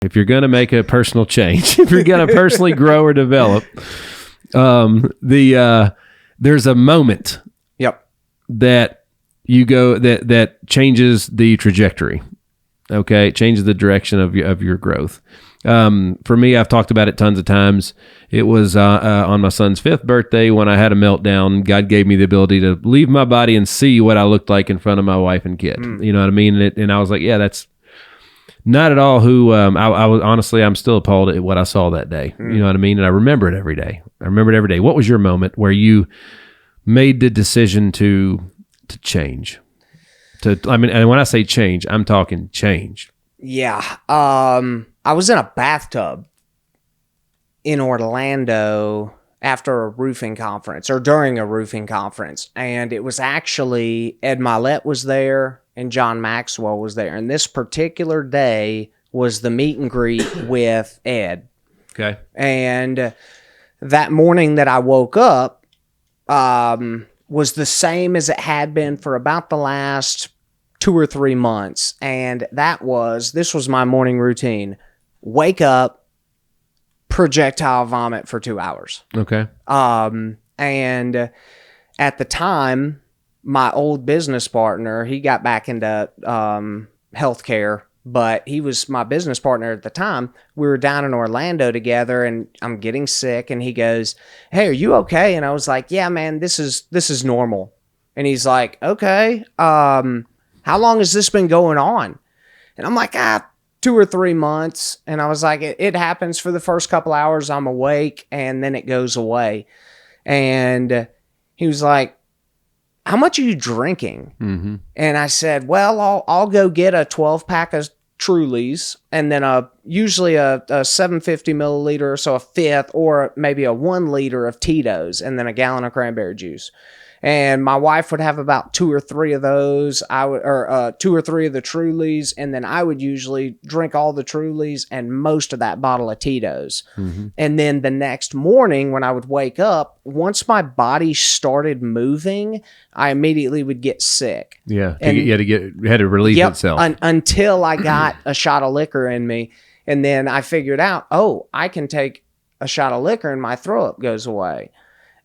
If you're going to make a personal change, if you're going to personally grow or develop, there's a moment that you go that changes the trajectory. Okay, it changes the direction of your growth. For me, I've talked about it tons of times. It was on my son's 5th birthday when I had a meltdown. God gave me the ability to leave my body and see what I looked like in front of my wife and kid. You know what I mean? And I was like, yeah, that's not at all who I was. Honestly, I'm still appalled at what I saw that day. You know what I mean? And I remember it every day. What was your moment where you made the decision to change? And when I say change, I'm talking change. Yeah. I was in a bathtub in Orlando after a roofing conference or during a roofing conference. And it was actually Ed Milet was there and John Maxwell was there. And this particular day was the meet and greet with Ed. Okay. And that morning that I woke up, was the same as it had been for about the last 2 or 3 months. And this was my morning routine. Wake up, projectile vomit for 2 hours. Okay. And at the time, my old business partner, he got back into healthcare, but he was my business partner at the time. We were down in Orlando together and I'm getting sick and he goes, "Hey, are you okay?" And I was like, "Yeah, man, this is normal." And he's like, "Okay, how long has this been going on?" And I'm like, 2 or 3 months. And I was like, it happens for the first couple hours. I'm awake and then it goes away. And he was like, "How much are you drinking?" Mm-hmm. And I said, "Well, I'll go get a 12-pack of Trulies and then usually a 750 milliliter, so a fifth, or maybe a 1 liter of Tito's, and then a gallon of cranberry juice." And my wife would have about 2 or 3 of those. 2 or 3 of the Trulies, and then I would usually drink all the Trulies and most of that bottle of Tito's. Mm-hmm. And then the next morning when I would wake up, once my body started moving, I immediately would get sick. Yeah, it had to relieve itself. Until I got a shot of liquor in me, and then I figured out, I can take a shot of liquor and my throw up goes away.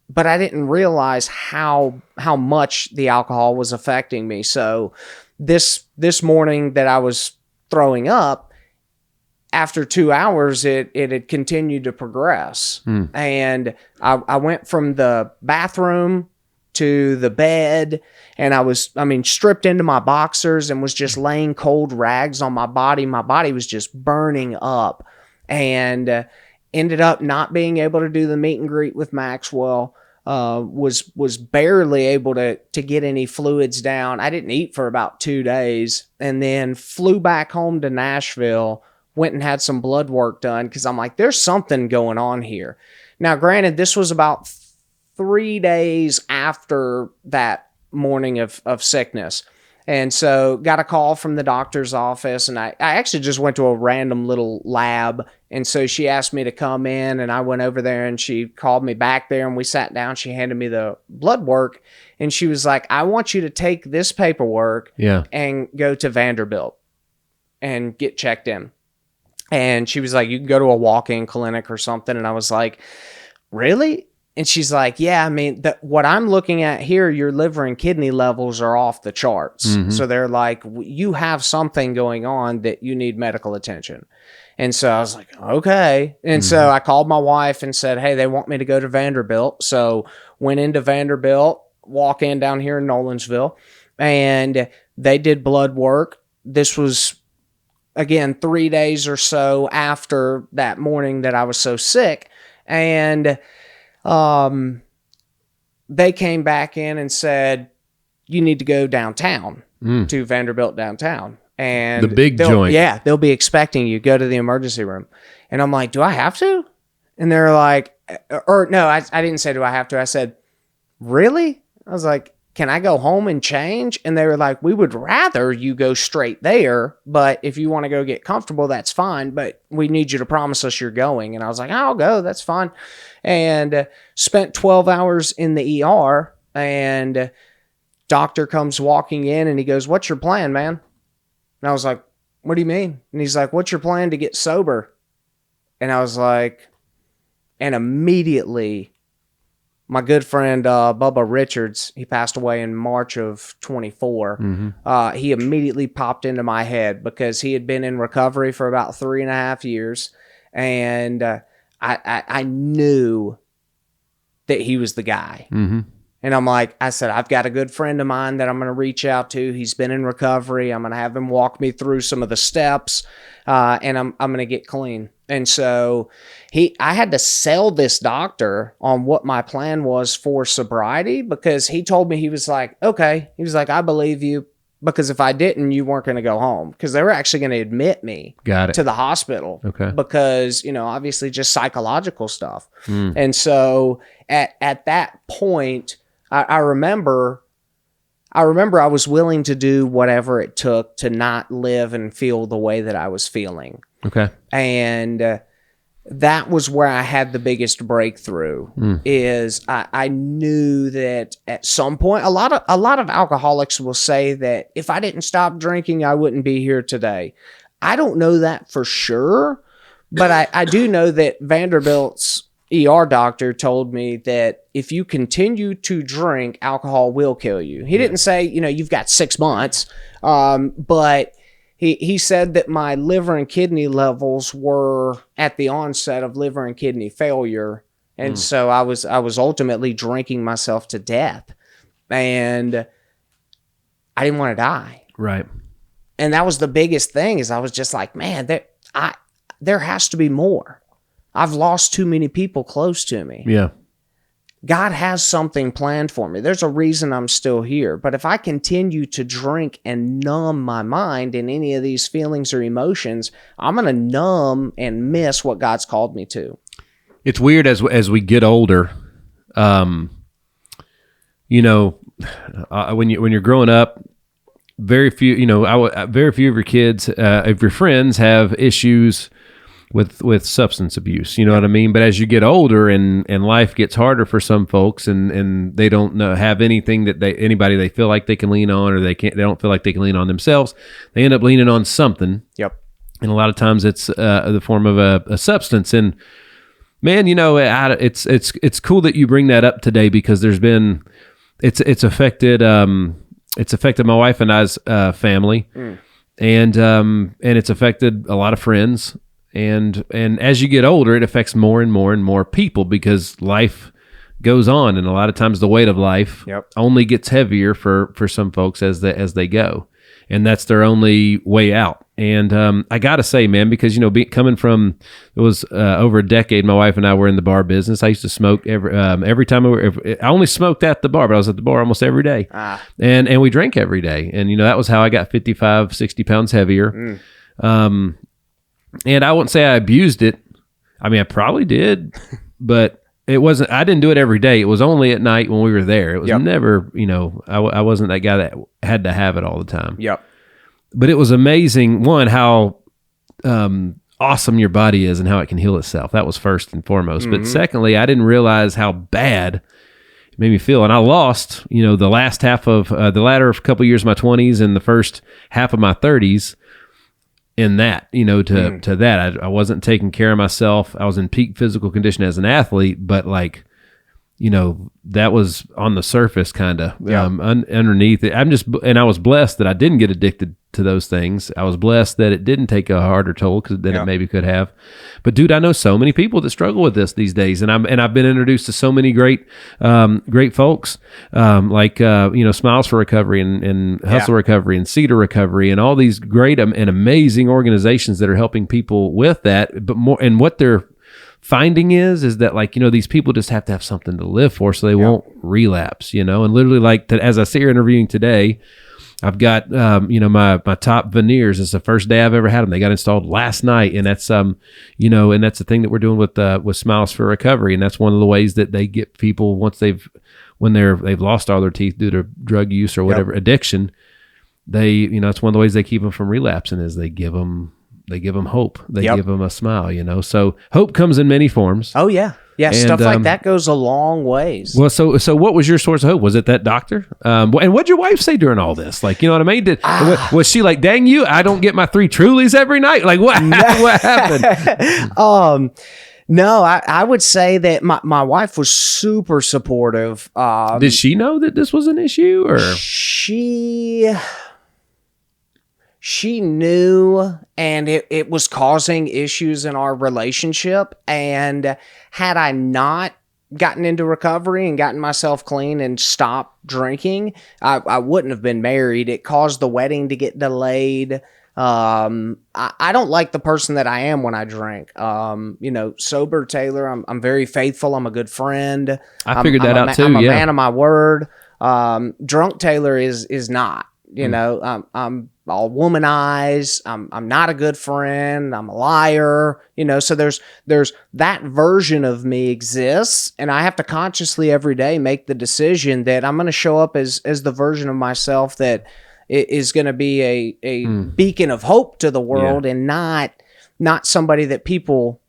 But I didn't realize how much the alcohol was affecting me. So this morning that I was throwing up, after 2 hours, it had continued to progress. And I went from the bathroom to the bed, and I was stripped into my boxers and was just laying cold rags on my body. My body was just burning up, and ended up not being able to do the meet and greet with Maxwell. Was barely able to get any fluids down. I didn't eat for about 2 days, and then flew back home to Nashville, went and had some blood work done because I'm like, there's something going on here. Now, granted, this was about 3 days after that morning of sickness. And so got a call from the doctor's office, and I actually just went to a random little lab. And so she asked me to come in, and I went over there, and she called me back there, and we sat down. She handed me the blood work, and she was like, "I want you to take this paperwork and go to Vanderbilt and get checked in." And she was like, "You can go to a walk-in clinic or something." And I was like, "Really?" And she's like, "Yeah, what I'm looking at here, your liver and kidney levels are off the charts." Mm-hmm. So they're like, "You have something going on that you need medical attention." And so I was like, "Okay." And so I called my wife and said, "Hey, they want me to go to Vanderbilt." So went into Vanderbilt, walk in down here in Nolensville, and they did blood work. This was, again, 3 days or so after that morning that I was so sick. And they came back in and said, "You need to go downtown to Vanderbilt downtown. And the big joint. Yeah, they'll be expecting you. Go to the emergency room." And I'm like, "Do I have to?" And they're like, no, I didn't say, "Do I have to?" I said, "Really?" I was like, "Can I go home and change?" And they were like, "We would rather you go straight there, but if you want to go get comfortable, that's fine, but we need you to promise us you're going." And I was like, "I'll go, that's fine." And spent 12 hours in the ER, and doctor comes walking in and he goes, "What's your plan, man?" And I was like, what do you mean? And he's like, what's your plan to get sober? And I was like, and immediately my good friend, Bubba Richards, he passed away in March of 24. Mm-hmm. He immediately popped into my head because he had been in recovery for about 3.5 years. And I knew that he was the guy. Mm-hmm. And I said, I've got a good friend of mine that I'm going to reach out to. He's been in recovery. I'm going to have him walk me through some of the steps, and I'm going to get clean. And so I had to sell this doctor on what my plan was for sobriety, because he told me, he was like, okay. He was like, I believe you, because if I didn't, you weren't going to go home, because they were actually going to admit me to the hospital. Okay. Because, obviously just psychological stuff. And so at that point, I remember I was willing to do whatever it took to not live and feel the way that I was feeling. Okay. And that was where I had the biggest breakthrough. Is I knew that at some point, a lot of alcoholics will say that if I didn't stop drinking, I wouldn't be here today. I don't know that for sure, but I do know that Vanderbilt's ER doctor told me that if you continue to drink, alcohol will kill you. He didn't say, you've got 6 months, but he said that my liver and kidney levels were at the onset of liver and kidney failure. And so I was ultimately drinking myself to death, and I didn't want to die. Right. And that was the biggest thing, is I was just like, man, there has to be more. I've lost too many people close to me. Yeah. God has something planned for me. There's a reason I'm still here. But if I continue to drink and numb my mind in any of these feelings or emotions, I'm going to numb and miss what God's called me to. It's weird as we get older, when you're growing up, very few of your kids, of your friends have issues with substance abuse, you know what I mean? But as you get older and life gets harder for some folks, and they don't have anything anybody they feel like they can lean on, or they don't feel like they can lean on themselves, they end up leaning on something. Yep. And a lot of times it's the form of a substance. And man, it's cool that you bring that up today, because it's affected my wife and I's family, and it's affected a lot of friends. And as you get older, it affects more and more and more people, because life goes on, and a lot of times the weight of life only gets heavier for some folks as they go, and that's their only way out. And I gotta say, man, because coming from, it was over a decade, my wife and I were in the bar business. I used to smoke every time I only smoked at the bar, but I was at the bar almost every day, and we drank every day, and that was how I got 55, 60 pounds heavier. And I wouldn't say I abused it. I mean, I probably did, but it wasn't. I didn't do it every day. It was only at night when we were there. It was never, I wasn't that guy that had to have it all the time. Yep. But it was amazing, one, how awesome your body is and how it can heal itself. That was first and foremost. But secondly, I didn't realize how bad it made me feel. And I lost, the last half of the latter couple of years of my 20s and the first half of my 30s. In that, to that, I wasn't taking care of myself. I was in peak physical condition as an athlete, but that was on the surface, kind of underneath it. I was blessed that I didn't get addicted to those things. I was blessed that it didn't take a harder toll than it maybe could have. But dude, I know so many people that struggle with this these days, and I've been introduced to so many great folks, like Smiles for Recovery and Hustle Recovery and Cedar Recovery and all these great and amazing organizations that are helping people with that. But more, and what they're finding is that these people just have to have something to live for, so they won't relapse, and literally as I sit here interviewing today, I've got my top veneers. It's the first day I've ever had them. They got installed last night, and that's and that's the thing that we're doing with Smiles for Recovery, and that's one of the ways that they get people once they've lost all their teeth due to drug use or whatever addiction. They it's one of the ways they keep them from relapsing is they give them hope. They give them a smile, So hope comes in many forms. Oh yeah. Yeah, and stuff like that goes a long ways. Well, so what was your source of hope? Was it that doctor? And what'd your wife say during all this? Like, you know what I mean? Was she like, dang you, I don't get my 3 Trulies every night? Like, what happened? No, I would say that my wife was super supportive. Did she know that this was an issue, or she knew, and it was causing issues in our relationship. And had I not gotten into recovery and gotten myself clean and stopped drinking, I wouldn't have been married. It caused the wedding to get delayed. I don't like the person that I am when I drink. Sober Taylor, I'm very faithful. I'm a good friend. I figured that out too. I'm a man of my word. Drunk Taylor is not. I'm all womanized. I'm not a good friend. I'm a liar. So there's that version of me exists, and I have to consciously every day make the decision that I'm going to show up as the version of myself that is going to be a beacon of hope to the world, and not somebody that people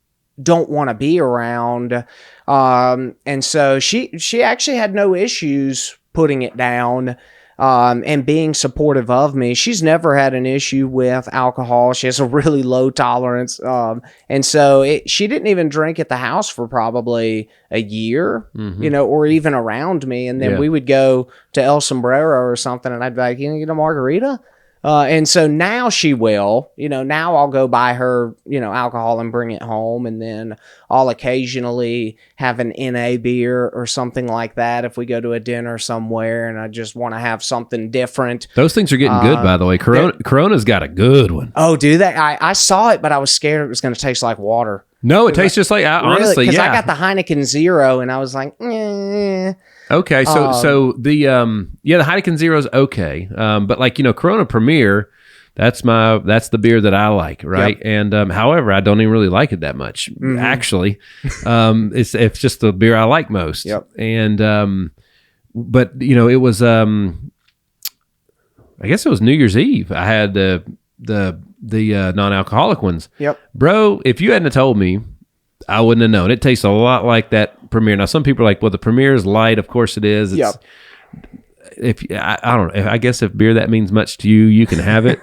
don't want to be around. And so she actually had no issues putting it down. And being supportive of me. She's never had an issue with alcohol. She has a really low tolerance. And so she didn't even drink at the house for probably a year, or even around me. And then we would go to El Sombrero or something, and I'd be like, get a margarita? And so now she will, now I'll go buy her, alcohol and bring it home. And then I'll occasionally have an NA beer or something like that if we go to a dinner somewhere and I just want to have something different. Those things are getting good, by the way. Corona's got a good one. Oh, do they? I saw it, but I was scared it was going to taste like water. No, it tastes just like, honestly, because I got the Heineken Zero and I was like, Okay, so the Heineken Zero's okay, but like Corona Premier, that's the beer that I like, right? Yep. And however, I don't even really like it that much. Actually, it's just the beer I like most. Yep. And but it was I guess it was New Year's Eve. I had the non-alcoholic ones. Yep. Bro, if you hadn't have told me, I wouldn't have known. It tastes a lot like that Premier. Now, some people are like, well, the Premier is light. Of course it is. It's, I don't know. I guess if beer that means much to you, you can have it.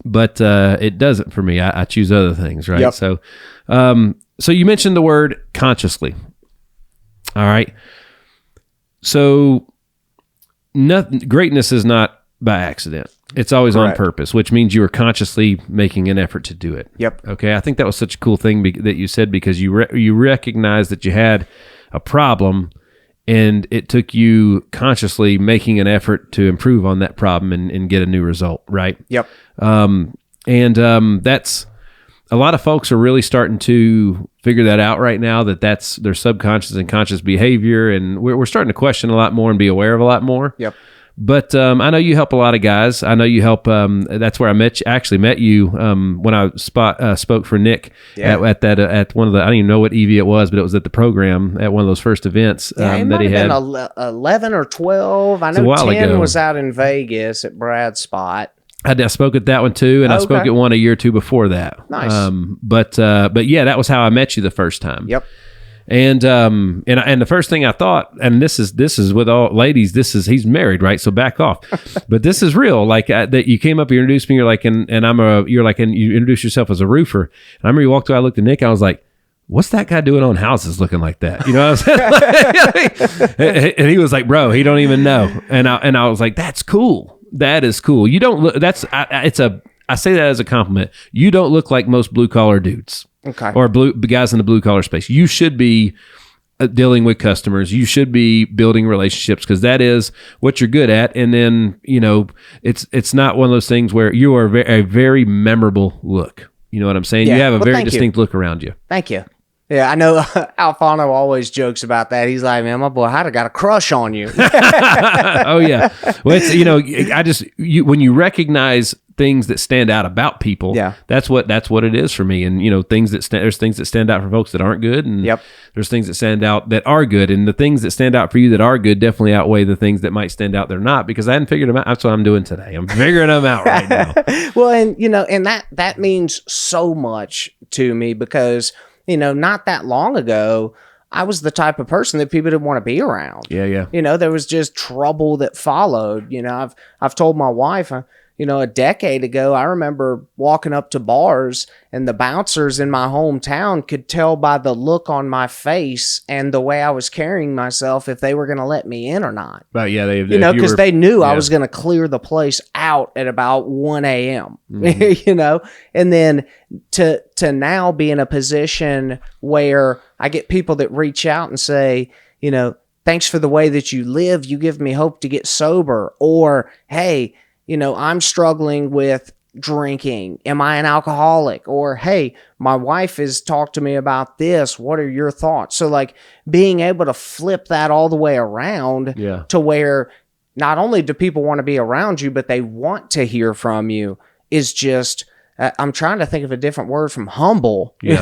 But it doesn't for me. I choose other things, right? Yep. So you mentioned the word consciously. All right. So greatness is not by accident. It's always Correct. On purpose, which means you are consciously making an effort to do it. Yep. Okay. I think that was such a cool thing that you said, because you recognized that you had a problem, and it took you consciously making an effort to improve on that problem and get a new result. Right. Yep. That's a lot of folks are really starting to figure that out right now, that's their subconscious and conscious behavior. And we're starting to question a lot more and be aware of a lot more. Yep. But I know you help a lot of guys. I know you help. That's where I met you when I spoke for Nick at one of the, I don't even know what EV it was, but it was at the program at one of those first events that he had. 11 or 12. I know 10 ago. Was out in Vegas at Brad's spot. I spoke at that one too, and I spoke at one a year or two before that. Nice. But yeah, that was how I met you the first time. Yep. And the first thing I thought, and this is with all ladies, he's married, right? So back off. But this is real. Like that you came up, you introduced me, you're like, and you introduced yourself as a roofer. And I remember you walked away, I looked at Nick, I was like, what's that guy doing on houses looking like that? You know what I'm saying? And he was like, bro, he don't even know. And I was like, that's cool. That is cool. You don't look, I say that as a compliment. You don't look like most blue collar dudes. Okay. Or guys in the blue collar space. You should be dealing with customers. You should be building relationships, because that is what you're good at. And then, it's not one of those things where you are a very memorable look. You know what I'm saying? Yeah. You have a very distinct look around you. Thank you. Yeah, I know Alfano always jokes about that. He's like, man, my boy, I'd have got a crush on you. Oh, yeah. Well, it's, when you recognize things that stand out about people, that's what it is for me. And, there's things that stand out for folks that aren't good. And there's things that stand out that are good. And the things that stand out for you that are good definitely outweigh the things that might stand out that are not, because I hadn't figured them out. That's what I'm doing today. I'm figuring them out right now. Well, and, and that means so much to me, because not that long ago, I was the type of person that people didn't want to be around. Yeah. There was just trouble that followed. I've told my wife, a decade ago, I remember walking up to bars and the bouncers in my hometown could tell by the look on my face and the way I was carrying myself if they were going to let me in or not. But yeah, because they knew I was going to clear the place out at about 1 a.m. And then to now be in a position where I get people that reach out and say, thanks for the way that you live. You give me hope to get sober. Or, hey, I'm struggling with drinking. Am I an alcoholic? Or, hey, my wife has talked to me about this. What are your thoughts? So like being able to flip that all the way around to where not only do people want to be around you, but they want to hear from you is just, I'm trying to think of a different word from humble. Yeah.